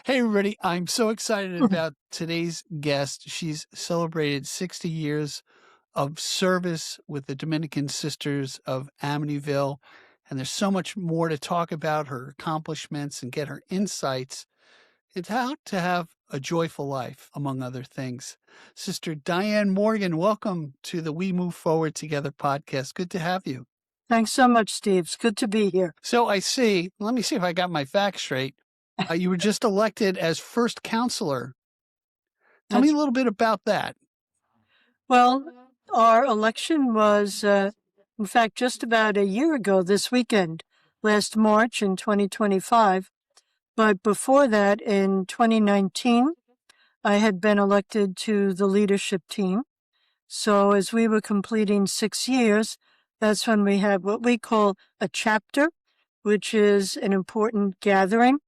Hey, everybody. I'm so excited about today's guest. She's celebrated 60 years of service with the Dominican Sisters of Amityville. And there's so much more to talk about her accomplishments and get her insights into how to have a joyful life, among other things. Sister Diane Morgan, welcome to the We Move Forward Together podcast. Good to have you. Thanks so much, Steve. It's good to be here. So let me see if I got my facts straight. You were just elected as first counselor. Tell me a little bit about that. Well, our election was, in fact, just about a year ago this weekend, last March in 2025. But before that, in 2019, I had been elected to the leadership team. So as we were completing 6 years, that's when we had what we call a chapter, which is an important gathering.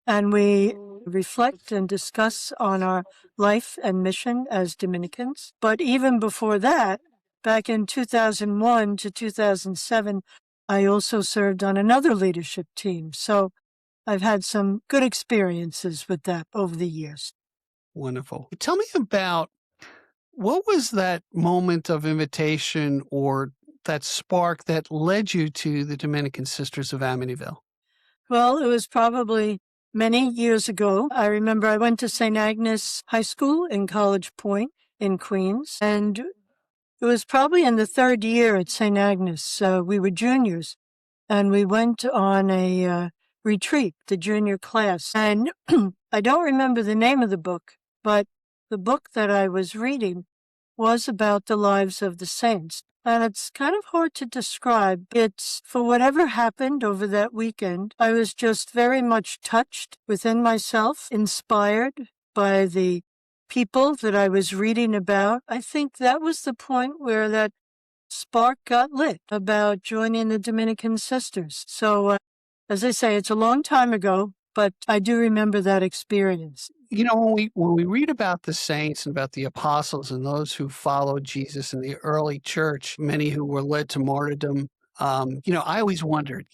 And we reflect and discuss on our life and mission as Dominicans. But even before that, back in 2001 to 2007, I also served on another leadership team. So I've had some good experiences with that over the years. Wonderful. Tell me about what was that moment of invitation or that spark that led you to the Dominican Sisters of Amityville? Well, it was probably many years ago. I remember I went to St. Agnes High School in College Point in Queens, and it was probably in the third year at St. Agnes. We were juniors, and we went on a retreat, the junior class. And I don't remember the name of the book, but the book that I was reading was about the lives of the saints. And it's kind of hard to describe. It's for whatever happened over that weekend, I was just very much touched within myself, inspired by the people that I was reading about. I think that was the point where that spark got lit about joining the Dominican Sisters. So, as I say, it's a long time ago, but I do remember that experience. You know, when we read about the saints and about the apostles and those who followed Jesus in the early church, many who were led to martyrdom, I always wondered,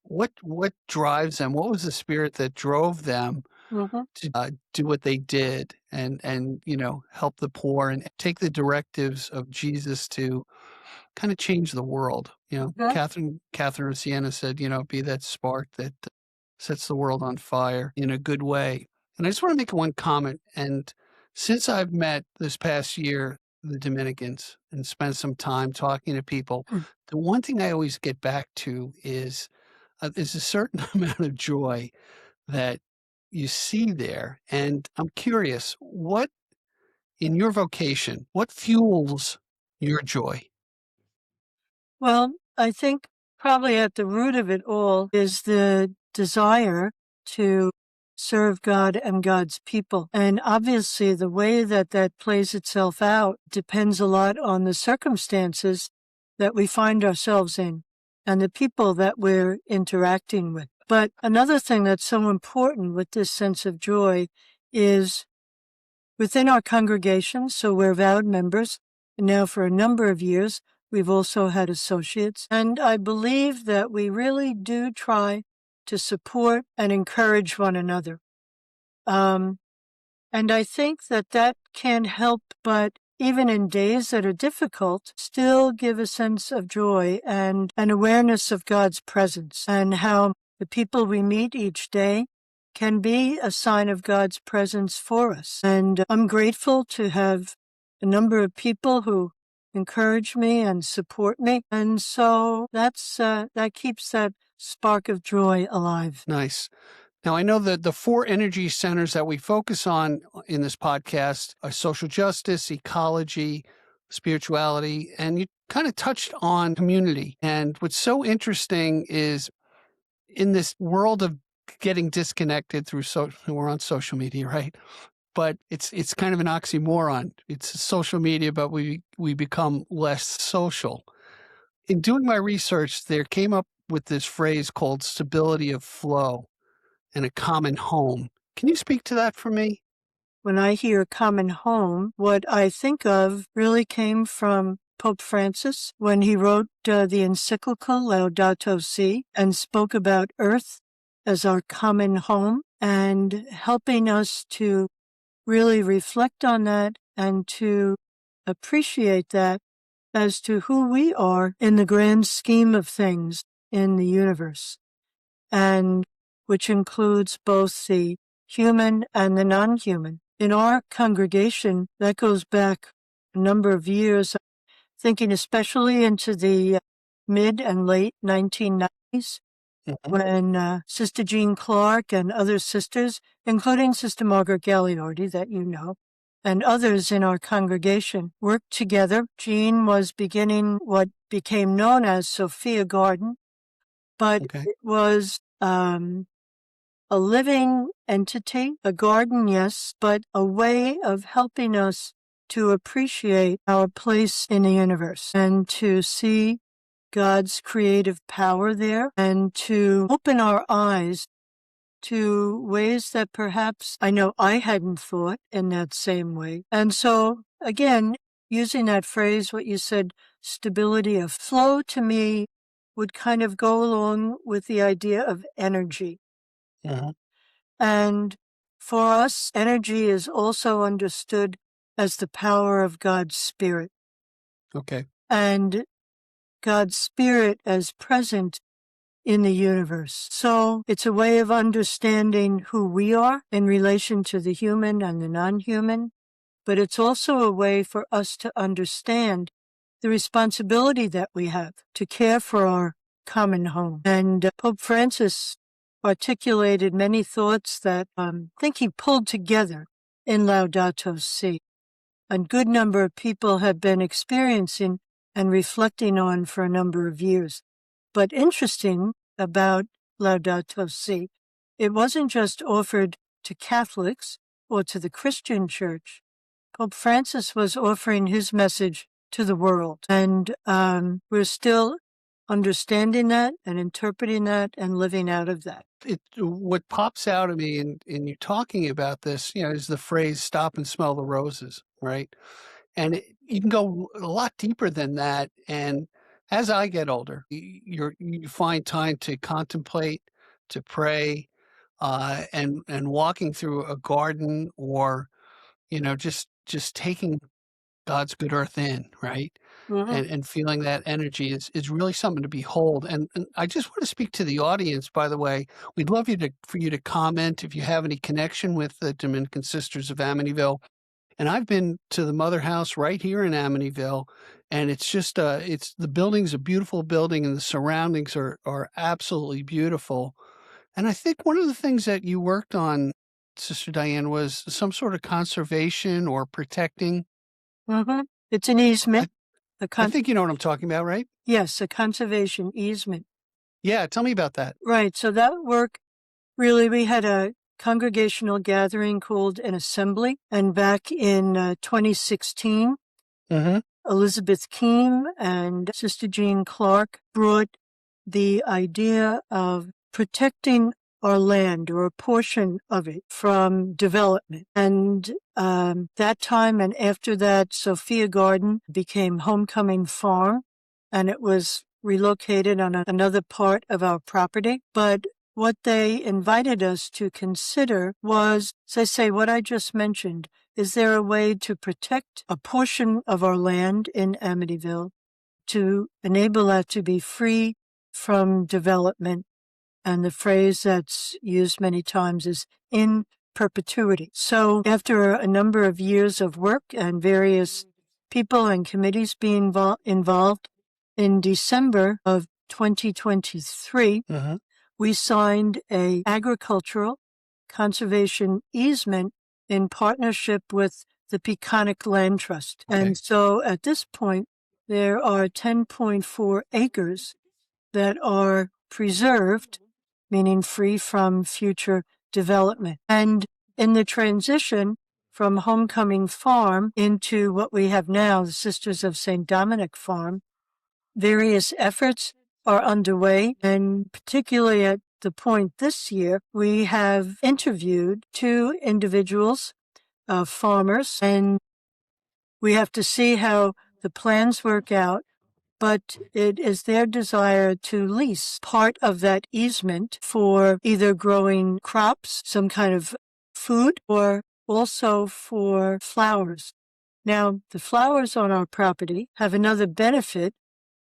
what drives them? What was the spirit that drove them to do what they did and help the poor and take the directives of Jesus to kind of change the world? Catherine of Siena said, be that spark that sets the world on fire in a good way. And I just want to make one comment. And since I've met this past year the Dominicans and spent some time talking to people, the one thing I always get back to is a certain amount of joy that you see there. And I'm curious, what in your vocation, what fuels your joy? Well, I think probably at the root of it all is the desire to serve God and God's people. And obviously the way that that plays itself out depends a lot on the circumstances that we find ourselves in and the people that we're interacting with. But another thing that's so important with this sense of joy is within our congregation, so we're vowed members, and now for a number of years, we've also had associates. And I believe that we really do try to support and encourage one another. And I think that can help, but even in days that are difficult, still give a sense of joy and an awareness of God's presence and how the people we meet each day can be a sign of God's presence for us. And I'm grateful to have a number of people who encourage me and support me. And so that keeps that spark of joy alive. Nice. Now, I know that the 4 energy centers that we focus on in this podcast are social justice, ecology, spirituality, and you kind of touched on community. And what's so interesting is in this world of getting disconnected we're on social media, right? But it's kind of an oxymoron. It's social media, but we become less social. In doing my research, there came up with this phrase called stability of flow and a common home. Can you speak to that for me? When I hear common home, what I think of really came from Pope Francis when he wrote the encyclical Laudato Si and spoke about earth as our common home and helping us to really reflect on that and to appreciate that as to who we are in the grand scheme of things in the universe, and which includes both the human and the non-human. In our congregation, that goes back a number of years, thinking especially into the mid and late 1990s, when Sister Jean Clark and other sisters, including Sister Margaret Gagliardi, that you know, and others in our congregation, worked together. Jean was beginning what became known as Sophia Garden, but it was a living entity, a garden, yes, but a way of helping us to appreciate our place in the universe and to see God's creative power there and to open our eyes to ways that perhaps I know I hadn't thought in that same way. And so, again, using that phrase, what you said, stability of flow, to me would kind of go along with the idea of energy. And for us, energy is also understood as the power of God's Spirit. Okay. And God's Spirit as present in the universe. So it's a way of understanding who we are in relation to the human and the non-human, but it's also a way for us to understand the responsibility that we have to care for our common home. And Pope Francis articulated many thoughts that I think he pulled together in Laudato Si. A good number of people have been experiencing and reflecting on for a number of years. But interesting about Laudato Si, it wasn't just offered to Catholics or to the Christian church. Pope Francis was offering his message to the world. And we're still understanding that and interpreting that and living out of that. What pops out at me in you talking about this, is the phrase "stop and smell the roses," right? And you can go a lot deeper than that. And as I get older, you find time to contemplate, to pray, and walking through a garden, or just taking God's good earth in, right? And feeling that energy is really something to behold. And I just want to speak to the audience, by the way. We'd love for you to comment if you have any connection with the Dominican Sisters of Amityville. And I've been to the Mother House right here in Amityville, and it's just the building's a beautiful building, and the surroundings are absolutely beautiful. And I think one of the things that you worked on, Sister Diane, was some sort of conservation or protecting. It's an easement. I think you know what I'm talking about, right? Yes, a conservation easement. Yeah, tell me about that. Right. So that work, really, we had a congregational gathering called an assembly. And back in 2016, Elizabeth Keem and Sister Jean Clark brought the idea of protecting our land or a portion of it from development. And that time and after that, Sophia Garden became Homecoming Farm, and it was relocated on another part of our property. But what they invited us to consider was, as I say, what I just mentioned. Is there a way to protect a portion of our land in Amityville to enable that to be free from development? And the phrase that's used many times is in perpetuity. So after a number of years of work and various people and committees being involved, in December of 2023, we signed a agricultural conservation easement in partnership with the Peconic Land Trust. And so at this point, there are 10.4 acres that are preserved, meaning free from future development. And in the transition from Homecoming Farm into what we have now, the Sisters of St. Dominic Farm, various efforts are underway, and particularly at the point this year, we have interviewed 2 individuals, farmers, and we have to see how the plans work out. but it is their desire to lease part of that easement for either growing crops, some kind of food, or also for flowers. Now, the flowers on our property have another benefit.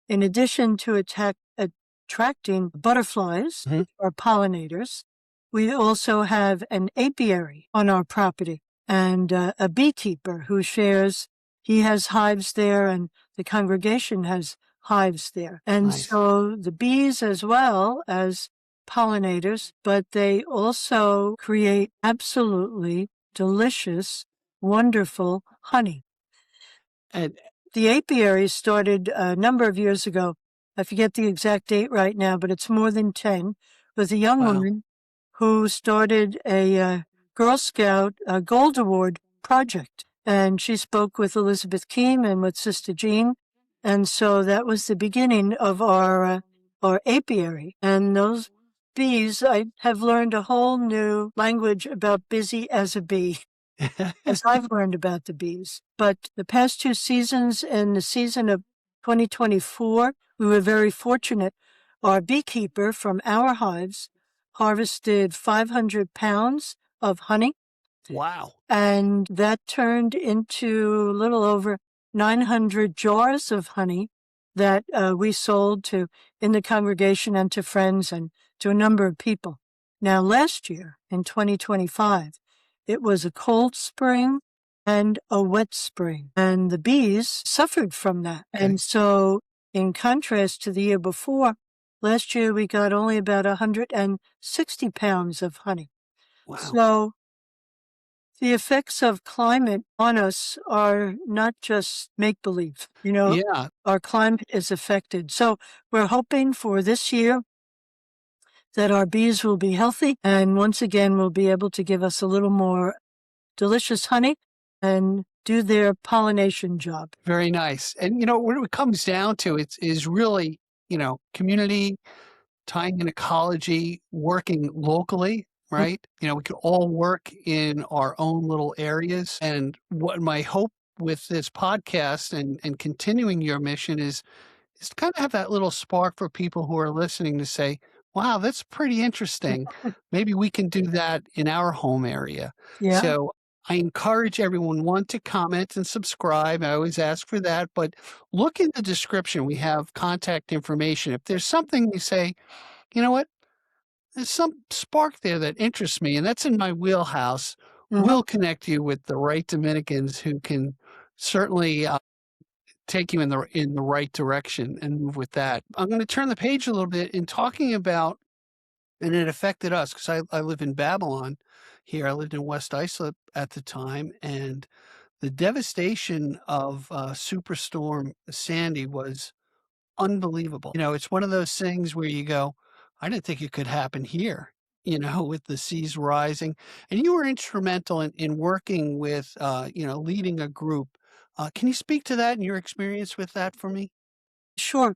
In addition to attracting butterflies, which are pollinators, we also have an apiary on our property and a beekeeper who shares. He has hives there and the congregation has hives there. And Nice. so the bees as well as pollinators, but they also create absolutely delicious, wonderful honey. And The apiary started a number of years ago. I forget the exact date right now, but it's more than 10, with a young wow. woman who started a Girl Scout Gold Award project. And she spoke with Elizabeth Keem and with Sister Jean. And so that was the beginning of our apiary. And those bees, I have learned a whole new language about busy as a bee, as I've learned about the bees. But the past 2 seasons and the season of 2024, we were very fortunate. Our beekeeper from our hives harvested 500 pounds of honey. Wow. And that turned into a little over 900 jars of honey that we sold to in the congregation and to friends and to a number of people. Now, last year in 2025, it was a cold spring and a wet spring, and the bees suffered from that. Okay. And so, in contrast to the year before, last year we got only about 160 pounds of honey. Wow. So, the effects of climate on us are not just make-believe. Yeah. Our climate is affected. So we're hoping for this year that our bees will be healthy and once again will be able to give us a little more delicious honey and do their pollination job. Very nice. And, what it comes down to is really, community, tying in ecology, working locally, right? We could all work in our own little areas. And what my hope with this podcast and continuing your mission is to kind of have that little spark for people who are listening to say, wow, that's pretty interesting. Maybe we can do that in our home area. Yeah. So I encourage everyone, one, to comment and subscribe. I always ask for that, but look in the description. We have contact information. If there's something you say, you know what, there's some spark there that interests me, and that's in my wheelhouse, we'll connect you with the right Dominicans who can certainly take you in the right direction and move with that. I'm going to turn the page a little bit in talking about, and it affected us because I live in Babylon here. I lived in West Islip at the time, and the devastation of Superstorm Sandy was unbelievable. It's one of those things where you go, I didn't think it could happen here, with the seas rising. And you were instrumental in working with, leading a group. Can you speak to that and your experience with that for me? Sure.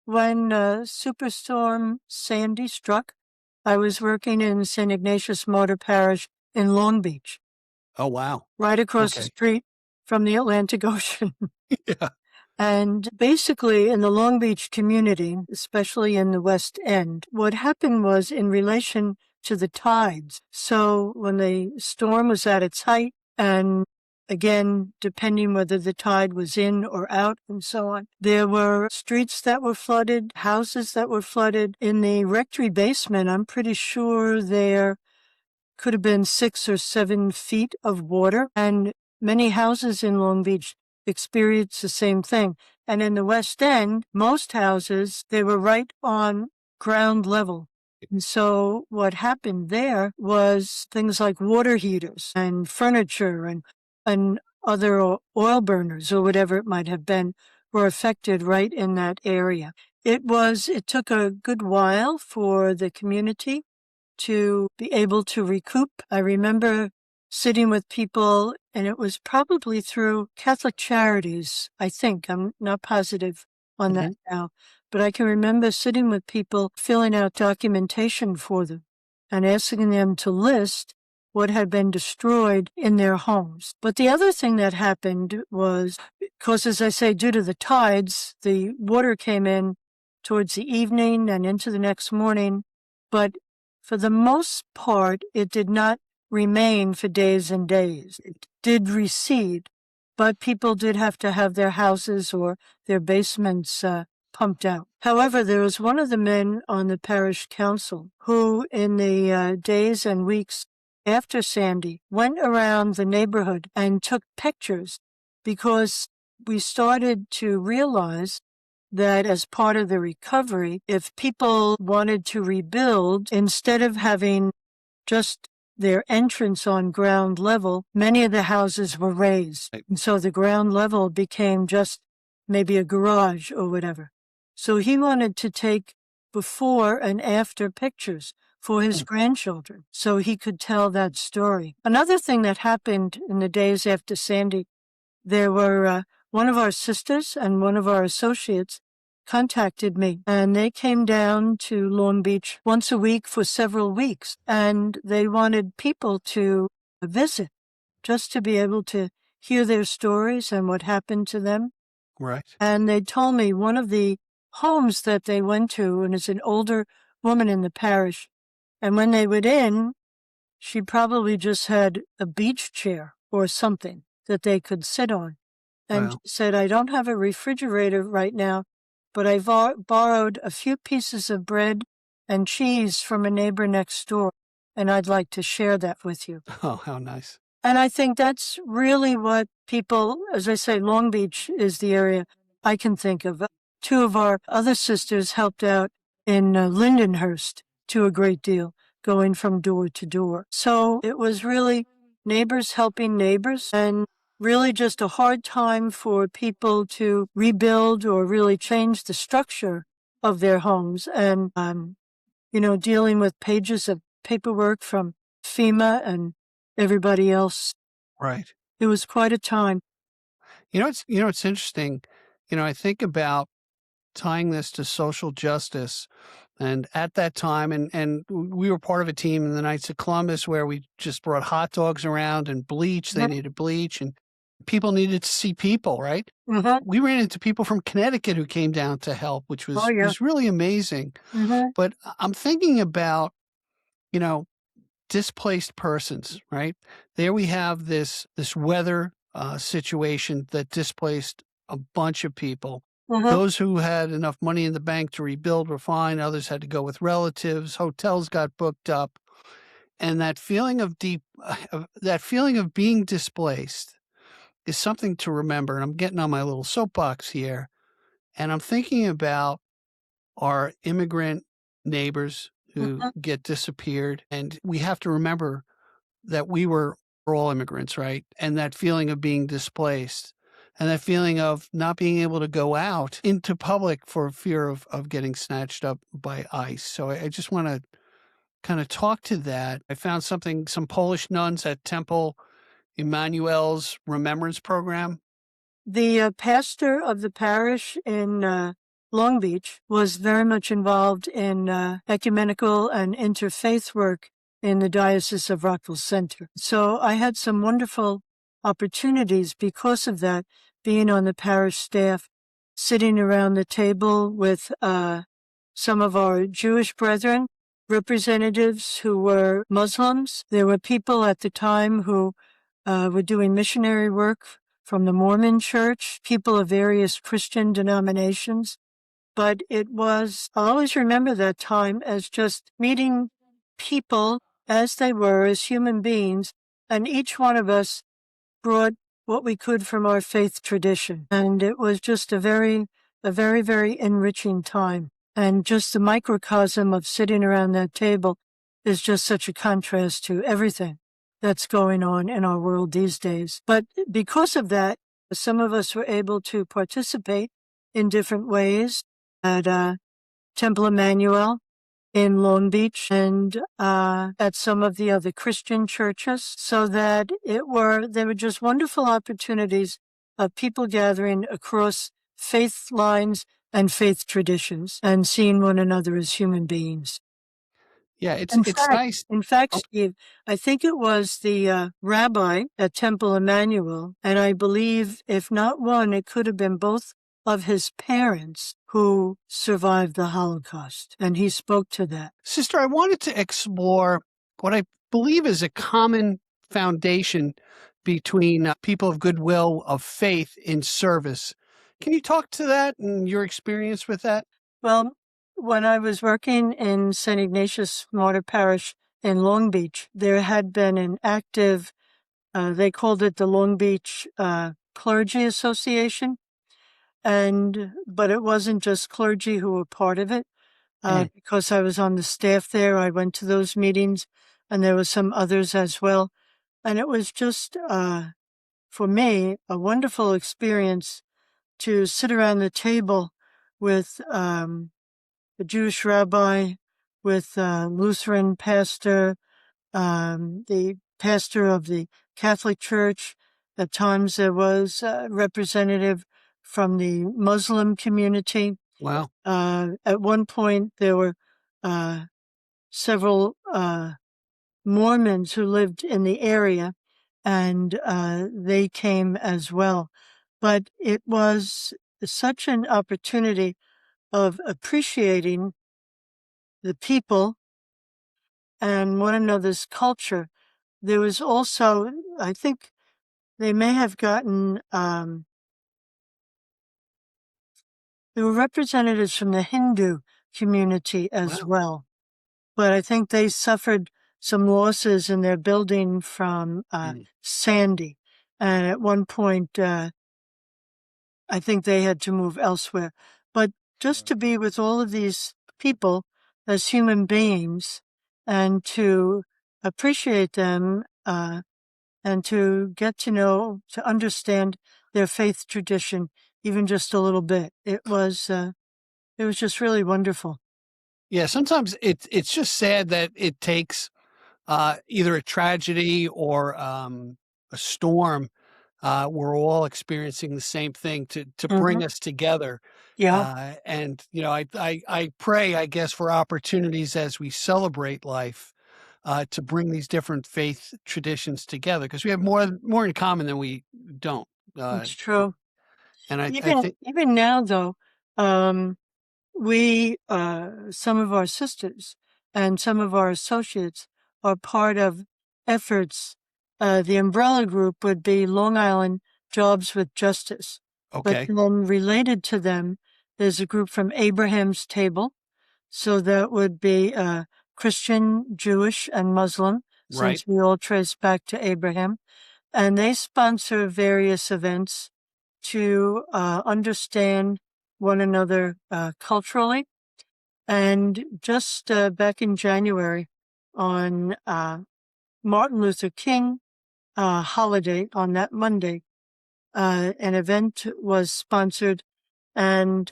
When Superstorm Sandy struck, I was working in St. Ignatius Martyr Parish in Long Beach. Oh, wow. Right across the Okay. street from the Atlantic Ocean. Yeah. And basically in the Long Beach community, especially in the West End, what happened was in relation to the tides. So when the storm was at its height, and again, depending whether the tide was in or out and so on, there were streets that were flooded, houses that were flooded. In the rectory basement, I'm pretty sure there could have been 6 or 7 feet of water, and many houses in Long Beach experienced the same thing. And in the West End, most houses, they were right on ground level. And so what happened there was things like water heaters and furniture and other oil burners or whatever it might have been were affected right in that area. It took a good while for the community to be able to recoup. I remember sitting with people, and it was probably through Catholic Charities, I think. I'm not positive on that now. But I can remember sitting with people, filling out documentation for them, and asking them to list what had been destroyed in their homes. But the other thing that happened was, because as I say, due to the tides, the water came in towards the evening and into the next morning, but for the most part, it did not remain for days and days. It did recede, but people did have to have their houses or their basements pumped out. However, there was one of the men on the parish council who, in the days and weeks after Sandy, went around the neighborhood and took pictures, because we started to realize that as part of the recovery, if people wanted to rebuild, instead of having just their entrance on ground level, many of the houses were raised. And so the ground level became just maybe a garage or whatever. So he wanted to take before and after pictures for his grandchildren so he could tell that story. Another thing that happened in the days after Sandy, there were one of our sisters and one of our associates contacted me, and they came down to Long Beach once a week for several weeks, and they wanted people to visit just to be able to hear their stories and what happened to them. Right. And they told me one of the homes that they went to, and it's an older woman in the parish, and when they went in, she probably just had a beach chair or something that they could sit on, and said, I don't have a refrigerator right now, but I borrowed a few pieces of bread and cheese from a neighbor next door, and I'd like to share that with you. Oh, how nice. And I think that's really what people, as I say, Long Beach is the area I can think of. Two of our other sisters helped out in Lindenhurst to a great deal, going from door to door. So it was really neighbors helping neighbors, and really just a hard time for people to rebuild or really change the structure of their homes. And, dealing with pages of paperwork from FEMA and everybody else. Right. It was quite a time. It's interesting. I think about tying this to social justice. And at that time, and we were part of a team in the Knights of Columbus where we just brought hot dogs around and bleach. They needed bleach, and people needed to see people, right? We ran into people from Connecticut who came down to help, which was really amazing. But I'm thinking about, displaced persons, right? There we have this weather situation that displaced a bunch of people. Those who had enough money in the bank to rebuild were fine. Others had to go with relatives. Hotels got booked up. And that feeling of being displaced is something to remember. And I'm getting on my little soapbox here. And I'm thinking about our immigrant neighbors who get disappeared. And we have to remember that we're all immigrants, right? And that feeling of being displaced. And that feeling of not being able to go out into public for fear of getting snatched up by ICE. So I just want to kind of talk to that. I found some Polish nuns at Temple Emmanuel's Remembrance Program. The pastor of the parish in Long Beach was very much involved in ecumenical and interfaith work in the Diocese of Rockville Center. So I had some wonderful opportunities because of that, being on the parish staff, sitting around the table with some of our Jewish brethren, representatives who were Muslims. There were people at the time who were doing missionary work from the Mormon Church, people of various Christian denominations. But I'll always remember that time as just meeting people as they were, as human beings, and each one of us brought what we could from our faith tradition. And it was just a very, very enriching time. And just the microcosm of sitting around that table is just such a contrast to everything that's going on in our world these days. But because of that, some of us were able to participate in different ways at Temple Emmanuel in Long Beach and at some of the other Christian churches, so that there were just wonderful opportunities of people gathering across faith lines and faith traditions and seeing one another as human beings. Yeah, In it's fact, nice. in fact, Oh, Steve, I think it was the rabbi at Temple Emmanuel, and I believe, if not one, it could have been both of his parents who survived the Holocaust, and he spoke to that. Sister, I wanted to explore what I believe is a common foundation between people of goodwill, of faith in service. Can you talk to that and your experience with that? Well, when I was working in St. Ignatius Martyr Parish in Long Beach, there had been an active, they called it the Long Beach Clergy Association. But it wasn't just clergy who were part of it. Mm. Because I was on the staff there, I went to those meetings, and there were some others as well. And it was just, for me, a wonderful experience to sit around the table with a Jewish rabbi, with a Lutheran pastor, the pastor of the Catholic Church. At times there was a representative from the Muslim community. Wow. At one point, there were several Mormons who lived in the area, and they came as well. But it was such an opportunity of appreciating the people and one another's culture. There was also, I think they may have gotten, there were representatives from the Hindu community as Wow. well. But I think they suffered some losses in their building from Mm. Sandy. And at one point, I think they had to move elsewhere. But just to be with all of these people as human beings and to appreciate them and to get to know, to understand their faith tradition, even just a little bit. It was just really wonderful. Yeah, sometimes it's just sad that it takes either a tragedy or a storm. We're all experiencing the same thing to Hmm. bring us together. Yeah, And you know, I pray, I guess, for opportunities as we celebrate life to bring these different faith traditions together because we have more in common than we don't. Uh, it's true. and I Even think even now, though, um, we some of our sisters and some of our associates are part of efforts. The umbrella group would be Long Island Jobs with Justice, but okay, then related to them, there's a group from Abraham's Table. So that would be Christian, Jewish, and Muslim, right. since we all trace back to Abraham. And they sponsor various events to understand one another culturally. And just back in January, on Martin Luther King holiday, on that Monday, an event was sponsored. And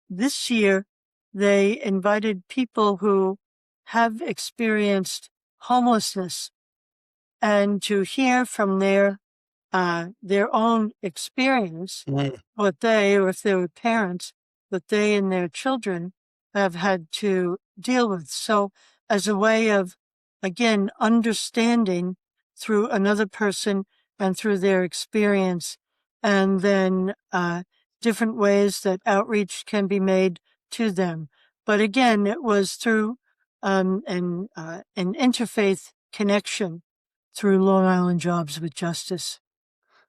this year, they invited people who have experienced homelessness and to hear from their own experience, Mm. what they, or if they were parents, what they and their children have had to deal with. So, as a way of, again, understanding through another person and through their experience, and then different ways that outreach can be made to them. But again, it was through an interfaith connection through Long Island Jobs with Justice.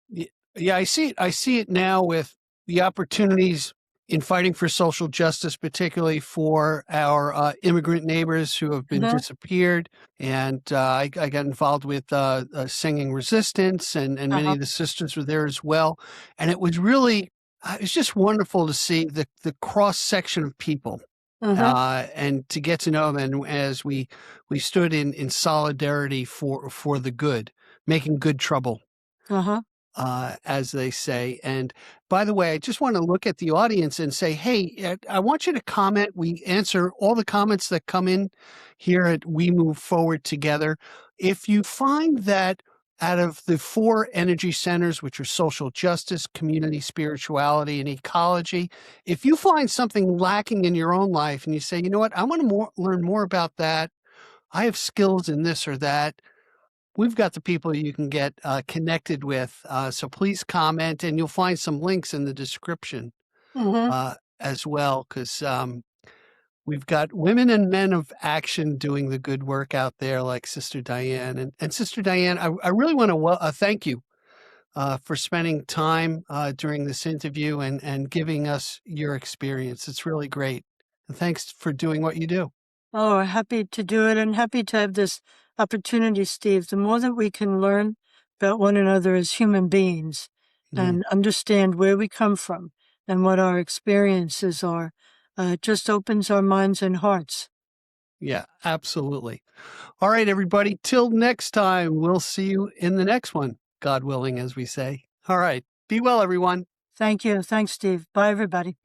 Y Yeah, I see it now with the opportunities in fighting for social justice, particularly for our, immigrant neighbors who have been Mhm. disappeared, and, I got involved with, Singing Resistance, and many Uh-huh. of the sisters were there as well, and it was really it's just wonderful to see the cross-section of people, Mhm. and to get to know them, and as we stood in solidarity for the good, making good trouble Uh-huh. as they say. And by the way, I just want to look at the audience and say, hey, I want you to comment. We answer all the comments that come in here at We Move Forward Together. If you find that out of the four energy centers, which are social justice, community spirituality, and ecology, if you find something lacking in your own life and you say, you know what, I want to learn more about that, I have skills in this or that. We've got the people you can get connected with. So please comment, and you'll find some links in the description as well, because we've got women and men of action doing the good work out there, like Sister Diane. And Sister Diane, I really want to thank you for spending time during this interview and giving us your experience. It's really great. And thanks for doing what you do. Oh, happy to do it and happy to have this opportunity, Steve. The more that we can learn about one another as human beings and understand where we come from and what our experiences are, it just opens our minds and hearts. Yeah, absolutely. All right, everybody. Till next time, we'll see you in the next one, God willing, as we say. All right. Be well, everyone. Thank you. Thanks, Steve. Bye, everybody.